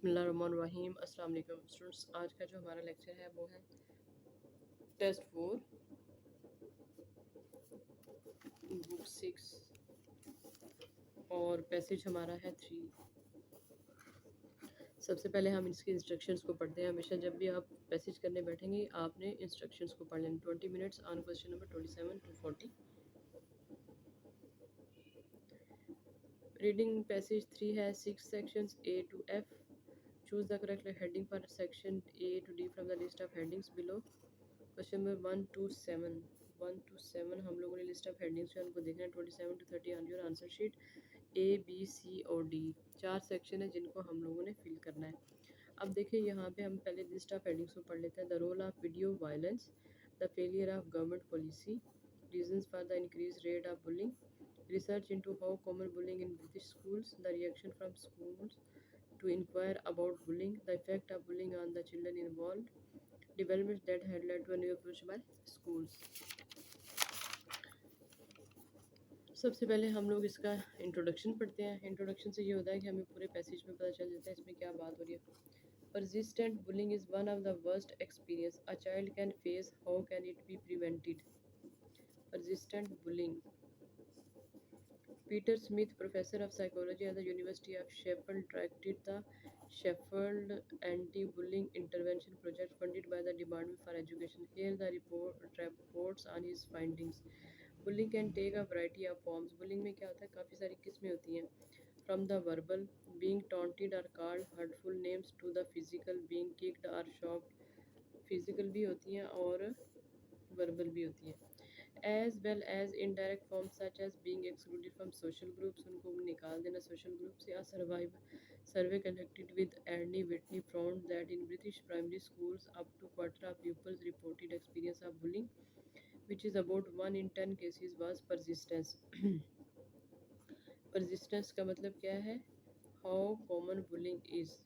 बिस्मिल्लाहिर्रहमानिर्रहीम। अस्सलाम वालेकुम स्टूडेंट्स। आज का जो हमारा लेक्चर है वो है टेस्ट 4 बुक 6 और पैसेज हमारा है 3। सबसे पहले हम इसके इंस्ट्रक्शंस को पढ़ते हैं। हमेशा जब भी आप पैसेज करने बैठेंगे आपने इंस्ट्रक्शंस को पढ़ लेना। 20 minutes on question number 27 to 40। Reading passage 3 है 6 sections A to F। Choose the correct heading for section A to D from the list of headings below। Question number 1 to 7 हम लोगों ने लिस्ट ऑफ हेडिंग्स जो उनको देखना है 27 to 30 on your answer sheet. A B C और D 4 section है जिनको हम लोगों ने फिल करना है। अब देखिए यहाँ पे हम पहले लिस्ट ऑफ हेडिंग्स को पढ़ लेते हैं। The role of video violence, the failure of government policy, reasons for the increase rate of bullying, research into how common bullying in British schools, the reaction from schools to inquire about bullying, the effect of bullying on the children involved, developments that had led to a new approach by schools। सबसे पहले हम लोग इसका introduction पढ़ते हैं। Introduction से ये होता है कि हमें पूरे पैसेज में पता चल जाता है इसमें क्या बात हो रही है। Persistent bullying is one of the worst experience a child can face. How can it be prevented? Persistent bullying। Peter Smith, professor of psychology at the University of Sheffield, directed the Sheffield Anti-Bullying Intervention Project funded by the Department for Education. Here the reports on his findings. Bullying can take a variety of forms. Bullying में क्या होता है, काफ़ी सारी किस्में होती हैं। From the verbal, being taunted or called hurtful names, to the physical, being kicked or shoved. Physical भी होती हैं और verbal भी होती हैं। As well as indirect forms such as being excluded from social groups, उनको निकाल देना social group से। A survey conducted with Annie Whitney found that in British primary schools up to quarter of pupils reported experience of bullying, which is about 1 in 10 cases was persistence। persistence का मतलब क्या है? How common bullying is,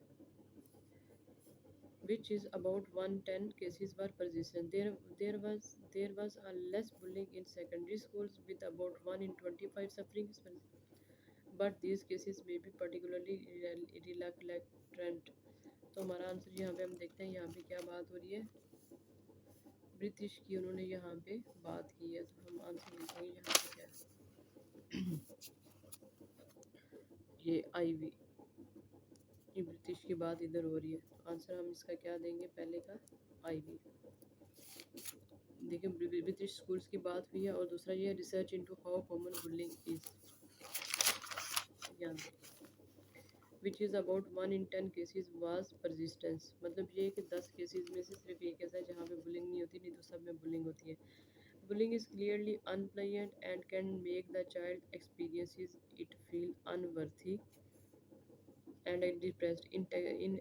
which is about 110 cases were persistent. There was a less bullying in secondary schools with about 1 in 25 suffering, but these cases may be particularly reluctant। तो हमारा answer यहाँ पे हम देखते हैं यहाँ पे क्या बात हो रही है। ब्रिटिश की उन्होंने यहाँ पे बात की है, तो हम आंसर लिखेंगे यहाँ पे क्या है। ये आईवी, ये ब्रिटिश की बात इधर हो रही है, तो आंसर हम इसका क्या देंगे, पहले का आईवी। देखिए ब्रिटिश स्कूल्स की बात हुई है और दूसरा ये research into how common bullying is, which is about 1 in 10 cases was persistence. मतलब ये कि 10 केसेस में से सिर्फ एक ऐसा है जहाँ पे बुलिंग नहीं होती, नहीं तो सब में बुलिंग होती है। Bullying is clearly unpleasant and can make the child experiences it feel unworthy and depressed. In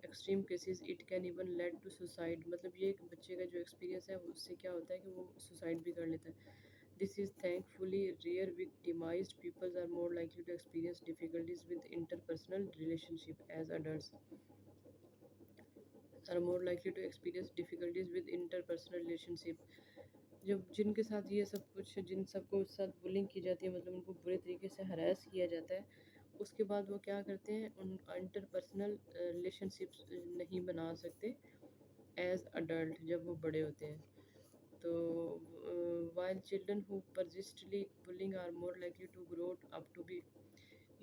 extreme cases it can even lead to suicide. मतलब ये एक बच्चे का जो एक्सपीरियंस है उससे क्या होता है कि वो सुसाइड भी कर लेता है। This is thankfully rare. Victimised peoples are more likely to experience difficulties with interpersonal relationship as adults, are more likely to experience difficulties with interpersonal relationship. जब जिनके साथ ये सब कुछ, जिन सबको साथ बुलिंग की जाती है, मतलब उनको बुरे तरीके से हरास किया जाता है, उसके बाद वो क्या करते हैं, उन इंटरपर्सनल रिलेशनशिप्स नहीं बना सकते एज अडल्ट जब वो बड़े होते हैं। तो while children who persistently bullying are more likely to grow up to be,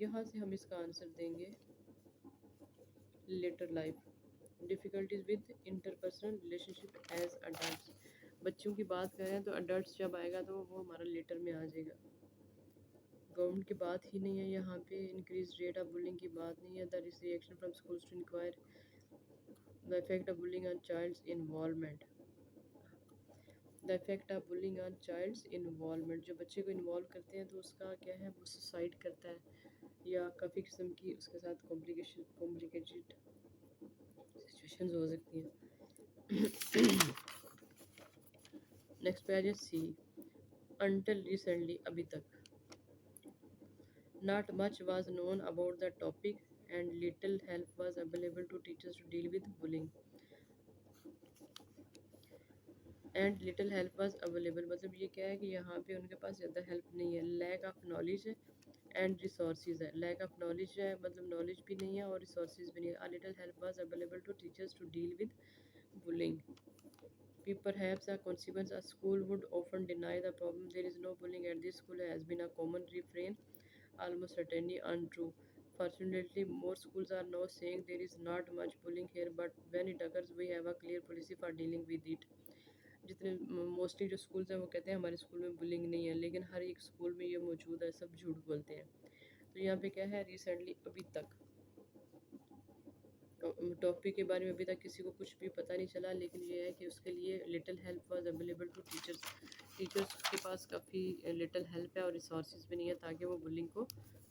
यहाँ से हम इसका आंसर देंगे later life. Difficulties with interpersonal relationship as adult, बच्चों की बात करें तो अडल्ट जब आएगा तो वो हमारा लेटर में आ जाएगा। गवर्नमेंट की बात ही नहीं है यहाँ पे, इंक्रीज रेट ऑफ बुलिंग की बात नहीं है। That is reaction from schools to inquire the effect of bullying on child's involvement, the effect of bullying on child's involvement. जो बच्चे को इन्वॉल्व करते हैं तो उसका क्या है, वो सुसाइड करता है या काफ़ी किस्म की उसके साथ कॉम्प्लिकेटेड सिचुएशंस हो सकती हैं। नेक्स्ट पे आ जाए सी, अनटिल रिसेंटली, अभी तक। Not much was known about the topic and little help was available to teachers to deal with bullying. And little help was available मतलब ये क्या है कि यहाँ पे उनके पास ज़्यादा हेल्प नहीं है। Lack of knowledge and resources है, लैक ऑफ नॉलेज है, मतलब नॉलेज भी नहीं है और रिसोर्सेज भी नहीं है। A little help was available to teachers to deal with bullying. Perhaps a consequence, a school would often deny the problem. There is no bullying at this school has been a common refrain, almost certainly untrue. Fortunately, more schools are now saying there is not much bullying here, but when it occurs, we have a clear policy for dealing with it. जितने mostly जो schools हैं वो कहते हैं हमारे school में bullying नहीं है, लेकिन हर एक स्कूल में ये मौजूद है, सब झूठ बोलते हैं। तो यहाँ पे क्या है, रिसेंटली अभी तक टॉपिक के बारे में अभी तक किसी को कुछ भी पता नहीं चला, लेकिन ये है कि उसके लिए little help was available to teachers. Teachers के पास काफ़ी लिटिल हेल्प है और रिसोर्सेज भी नहीं है ताकि वो बुलिंग को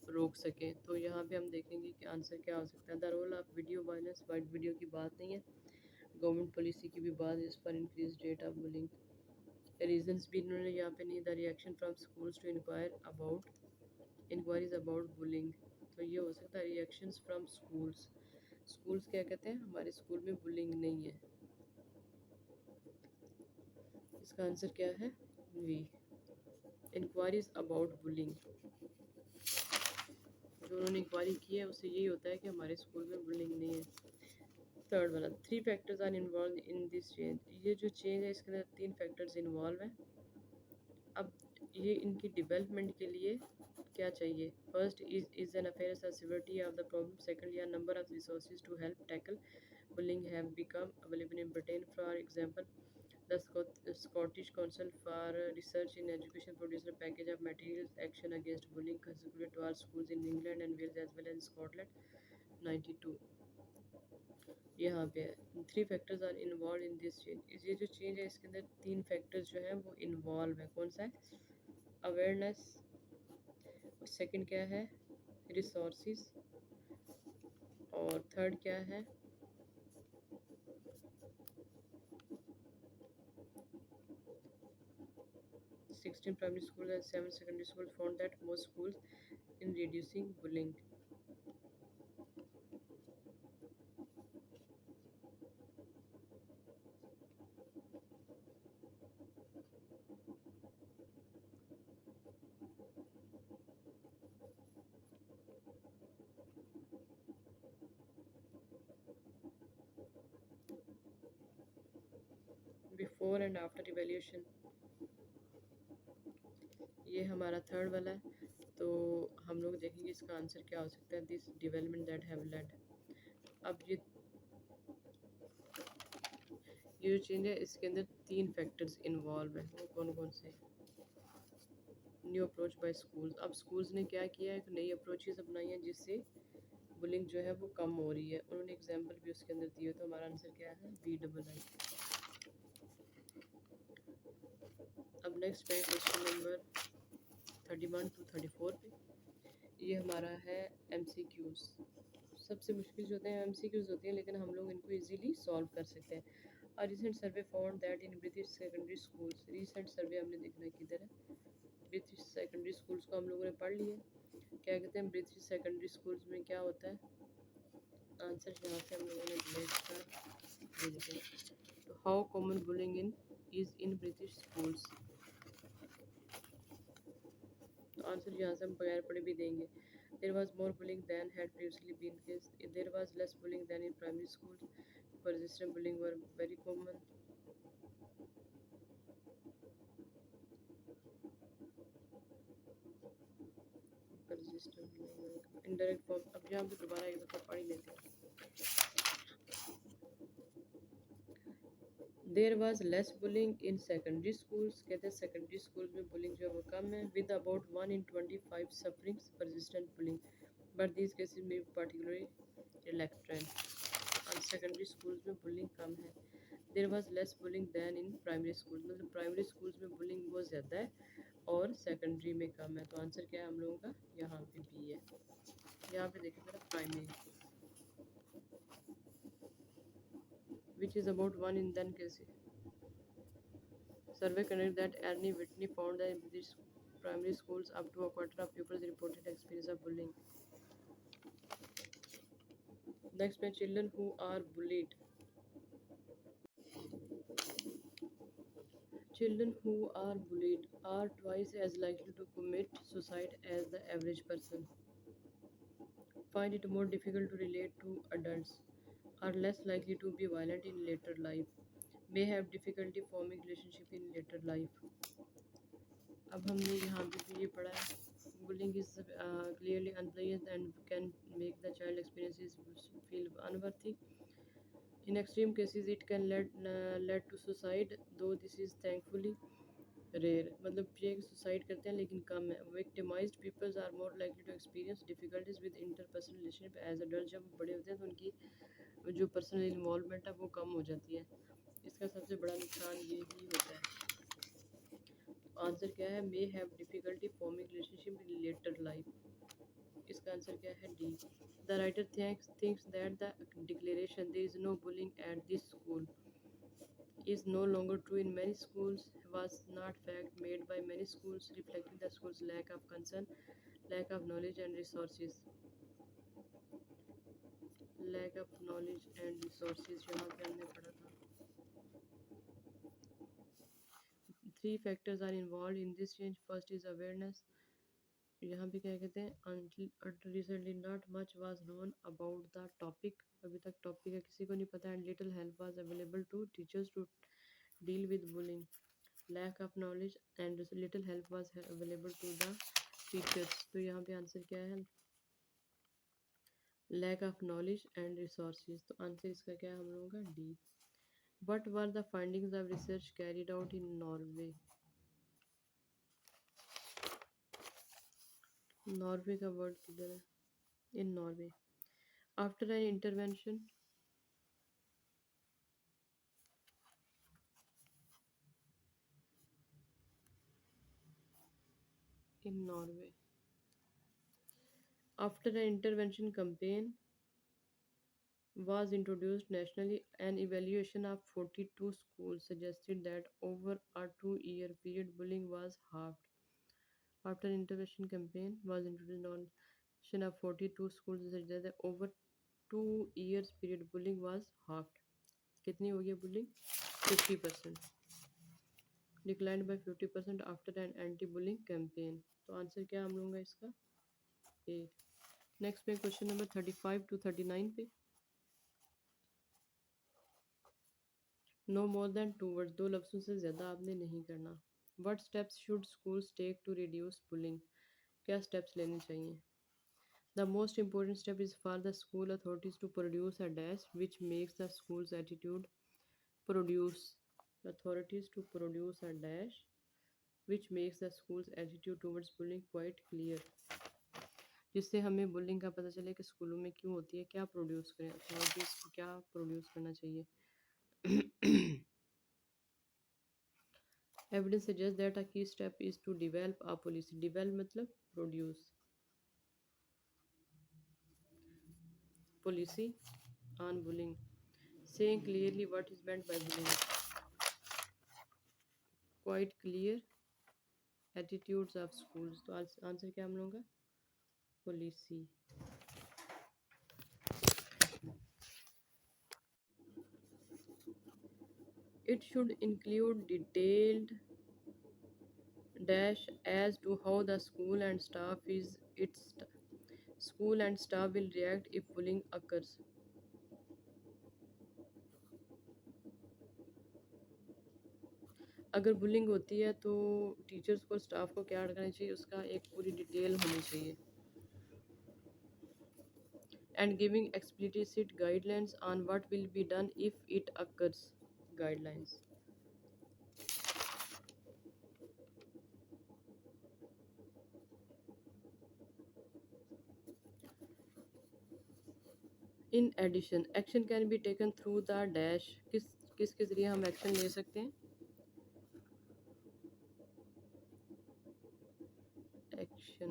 रोक सकें। तो यहाँ पे हम देखेंगे कि आंसर क्या हो सकता है। The role of video violence, वाइट वीडियो की बात नहीं है, गवर्नमेंट पॉलिसी की भी बात है इस पर, increase rate of bullying. Reasons भी इन्होंने यहाँ पे नहीं, the reaction from schools to inquiries about bullying. तो ये हो सकता है रिएक्शंस फ्रॉम स्कूल्स। स्कूल्स क्या कहते हैं, हमारे स्कूल में बुलिंग नहीं है। इसका आंसर क्या है, वी। इंक्वायरीज अबाउट बुलिंग, जो उन्होंने इंक्वायरी की है उससे यही होता है कि हमारे स्कूल में बुलिंग नहीं है। थर्ड वाला, 3 factors are involve in this change. ये जो चेंज है इसके अंदर 3 फैक्टर्स इन्वॉल्व हैं। अब ये इनकी डेवलपमेंट के लिए क्या चाहिए। First is an affair the severity of the problem. Second, या number of resources to help tackle bullying have become available in Britain. For example, the Scottish Council for Research in Education produced a package of materials action against bullying consecutive to all schools in England and Wales as well as Scotland 92। यहाँ पे 3 factors are involve in this change. ये जो change है इसके अंदर 3 factors जो हैं वो इन्वॉल्व है। कौन सा है, अवेयरनेस, सेकंड क्या है, रिसोर्सेज, और थर्ड क्या है, 16 primary schools and 7 secondary schools found that most schools in reducing bullying. Before and after evaluation, ये हमारा थर्ड वाला है। तो हम लोग देखेंगे इसका आंसर क्या हो सकता है, this development that have led. अब ये जो चेंज है इसके अंदर 3 फैक्टर्स इन्वॉल्व हैं। वो कौन कौन से, न्यू अप्रोच बाय स्कूल्स। अब स्कूल्स ने क्या किया है, एक नई अप्रोचेस अपनाई हैं जिससे बुलिंग जो है वो कम हो रही है। उन्होंने एग्जाम्पल भी उसके अंदर दिए। तो हमारा आंसर क्या है, BII। अब नेक्स्ट पे क्वेश्चन नंबर 31 to 34 पे, ये हमारा है MCQs। सबसे मुश्किल जो होते हैं MCQs होते हैं, लेकिन हम लोग इनको इजीली सॉल्व कर सकते हैं। और recent survey found that in British secondary schools, recent survey हमने देखना है किधर है, ब्रिटिश सेकेंडरी स्कूल्स को हम लोगों ने पढ़ लिया। क्या कहते हैं ब्रिटिश सेकेंडरी स्कूल्स में क्या होता है, आंसर यहाँ से हम लोगों ने डिलीट कर देते हैं। तो how common bullying in British schools, तो आंसर यहाँ से हम बगैर पढ़े भी देंगे। There was more bullying than had previously been case. There was less bullying than in primary schools. Persistent bullying were very common. Persistent bullying, indirect form। अब यहाँ पे दोबारा एक दफ़ा पढ़ ही लेते हैं। There was less bullying in secondary schools, कहते हैं secondary schools में bullying जो है वो कम है, with about 1 in 25 suffering persistent bullying, but these cases may be particularly reluctant। और secondary schools में bullying कम है। There was less bullying than in primary schools, मतलब primary schools में bullying बहुत ज़्यादा है और secondary में कम है। तो आंसर क्या है हम लोगों का, यहाँ पे B है। यहाँ पे देखें मेरा primary, which is about 1 in 10 cases। Survey conducted that Ernie Whitney found that in British primary schools up to a quarter of pupils reported experience of bullying। Next by children who are bullied। Children who are bullied are twice as likely to commit suicide as the average person, find it more difficult to relate to adults, are less likely to be violent in later life, may have difficulty forming relationship in later life. अब हमने यहाँ पे भी ये पढ़ा है, bullying is clearly unpleasant and can make the child experiences feel unworthy. In extreme cases, it can lead to suicide, though this is thankfully rare. मतलब ये सुसाइड करते हैं लेकिन कम है. Victimized peoples are more likely to experience difficulties with interpersonal relationship as adults. जब बड़े होते हैं तो उनकी जो पर्सनल इन्वॉल्वमेंट है वो कम हो जाती है. इसका सबसे बड़ा नुकसान ये ही होता है. आंसर क्या है? May have difficulty forming relationship in later life. इसका आंसर क्या है? D. The writer thinks that the declaration there is no bullying at this school is no longer true in many schools was not fact made by many schools, reflecting the school's lack of concern, lack of knowledge and resources. Lack of knowledge and resources यहाँ पे हमने पढ़ा था. Three factors are involved in this change. First is awareness. यहाँ पे क्या कहते हैं? Until recently not much was known about the topic. अभी तक टॉपिक का किसी को नहीं पता. And little help was available to teachers to deal with bullying. Lack of knowledge and little help was available to the teachers. तो यहाँ पे आंसर क्या है? Lack of knowledge and resources. तो आंसर इसका क्या है हम लोगों का? D. What were the findings of research carried out in Norway? Norway का वर्ड किधर है? इन Norway. After an intervention in Norway. After an intervention campaign was introduced nationally, an evaluation of 42 schools suggested that over a 2 year period bullying was halved. After an intervention campaign was introduced nationally of 42 schools suggested that over 2 years period bullying was halved. कितनी हो गई bullying? 50%. Declined by 50% after an anti-bullying campaign. तो answer क्या हम लोगों का इसका? ए. Next पे क्वेश्चन नंबर 35 to 39 पे. No more than 2 words. 2 लफ्ज़ों से ज़्यादा आपने नहीं करना. What steps should schools take to reduce bullying? क्या स्टेप्स लेने चाहिए? The most important step is for the school authorities to produce a dash which makes the schools attitude produce authorities to produce a dash which makes the school's attitude towards bullying quite clear. जिससे हमें bullying का पता चले कि स्कूलों में क्यों होती है, क्या प्रोड्यूस करें, अथॉरिटीज़ को क्या प्रोड्यूस करना चाहिए. Evidence suggests that a key step is to develop a policy. Develop मतलब produce. Policy on bullying. Saying clearly what is meant by bullying. Quite clear attitudes of schools. तो answer क्या हम लोगों का? Policy. It should include detailed dash as to how the school and staff will react if bullying occurs. अगर bullying होती है तो teachers को स्टाफ को क्या करना चाहिए, उसका एक पूरी डिटेल होनी चाहिए. And giving explicit guidelines on what will be done if it occurs. Guidelines. In addition, action can be taken through the dash. किसके ज़रिए हम एक्शन ले सकते हैं? Action.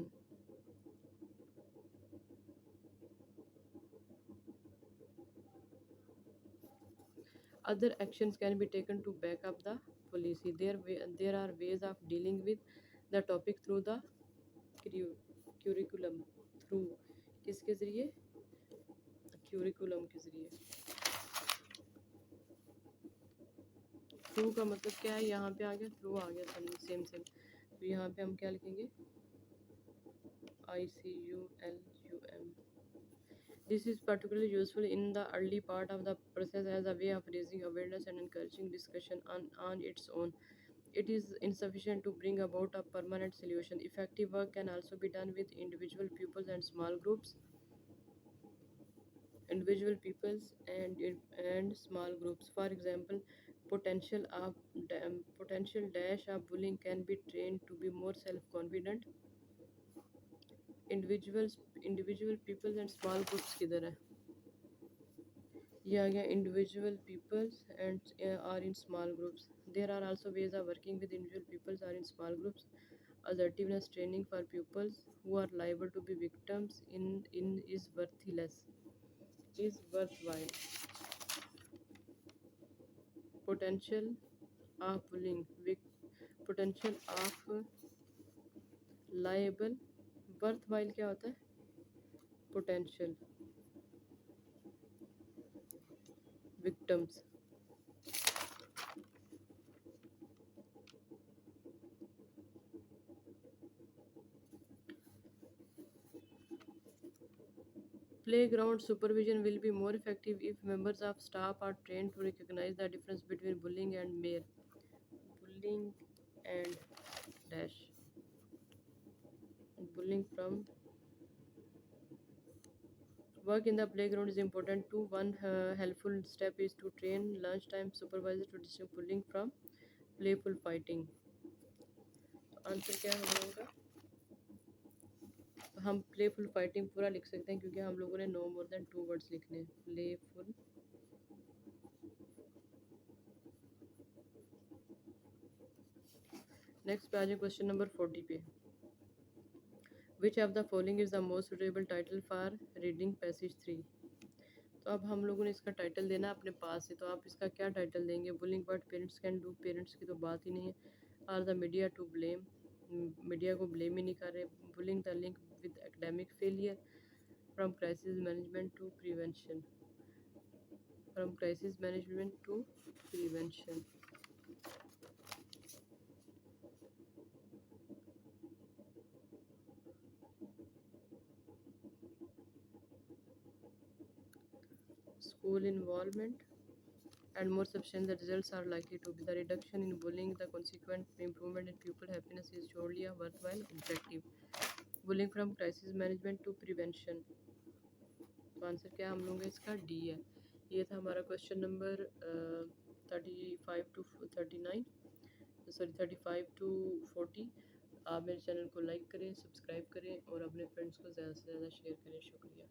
Other actions can be taken to back up the policy. There are ways of dealing with the topic through the curriculum. Through किसके ज़रिए? Curriculum के ज़रिए. थ्रू का मतलब क्या है, यहाँ पे आ गया थ्रू आ गया, सेम सेम। तो यहाँ पे हम क्या लिखेंगे, ICULUM। This is particularly useful in the early part of the process as a way of raising awareness and encouraging discussion on its own. It is insufficient to bring about a permanent solution. Effective work can also be done with individual peoples and small groups. For example, potential dash of bullying can be trained to be more self-confident. Individual peoples and small groups किधर है, ये आ गया individual peoples and are in small groups. There are also ways of working with individual peoples are in small groups. Assertiveness training for pupils who are liable to be victims in is worthwhile. Potential of bullying, potential of liable, worthwhile क्या होता है, potential victims. Playground supervision will be more effective if members of staff are trained to recognize the difference between bullying and dash bullying from work in the playground is important too. One helpful step is to train lunchtime supervisors to distinguish bullying from playful fighting. तो answer क्या है हम लोगों का, तो हम playful fighting पूरा लिख सकते हैं क्योंकि हम लोगों ने नो मोर देन 2 वर्ड्स लिखने हैं। प्लेफुल नेक्स्ट पे आ जाए क्वेश्चन नंबर 40 पे। Which of the following is the most suitable title for reading passage 3। तो अब हम लोगों ने इसका टाइटल देना अपने पास से, तो आप इसका क्या टाइटल देंगे, bullying what parents can do, parents की तो बात ही नहीं है। Are the media to blame, media को ब्लेम ही नहीं कर रहे। Bullying the link with academic failure, from crisis management to prevention, from crisis management to prevention. School involvement and more substantial the results are likely to be. The reduction in bullying, the consequent improvement in pupil happiness is surely a worthwhile objective. Bullying from crisis management to prevention. तो answer क्या हम लोग इसका D है। ये था हमारा question number 35 to 39, sorry 35 to 40। आप मेरे चैनल को लाइक करें, सब्सक्राइब करें और अपने फ्रेंड्स को ज़्यादा से ज़्यादा शेयर करें। शुक्रिया।